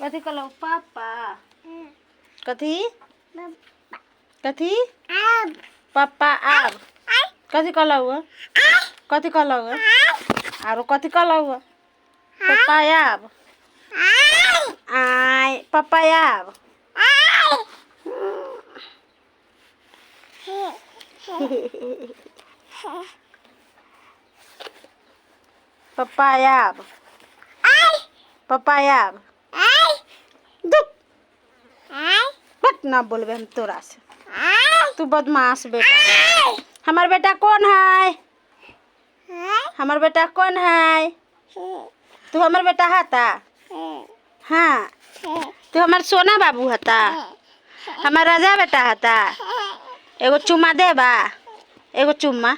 कथी कहलो पापा कथी कथी पापा आब कथी कहलो कथी कहलो आरो कथी कहलो पापा आब आय पापा आब पापा आब पापा आब बट ना बोलबे हम तोरा से तू बदमाश बेटा हमार बेटा कौन है हमार बेटा कौन है तू हमार बेटा हता हाँ तू हमार सोना बाबू हता हमार राजा बेटा हता एगो चुम्मा देबा एगो चुम्मा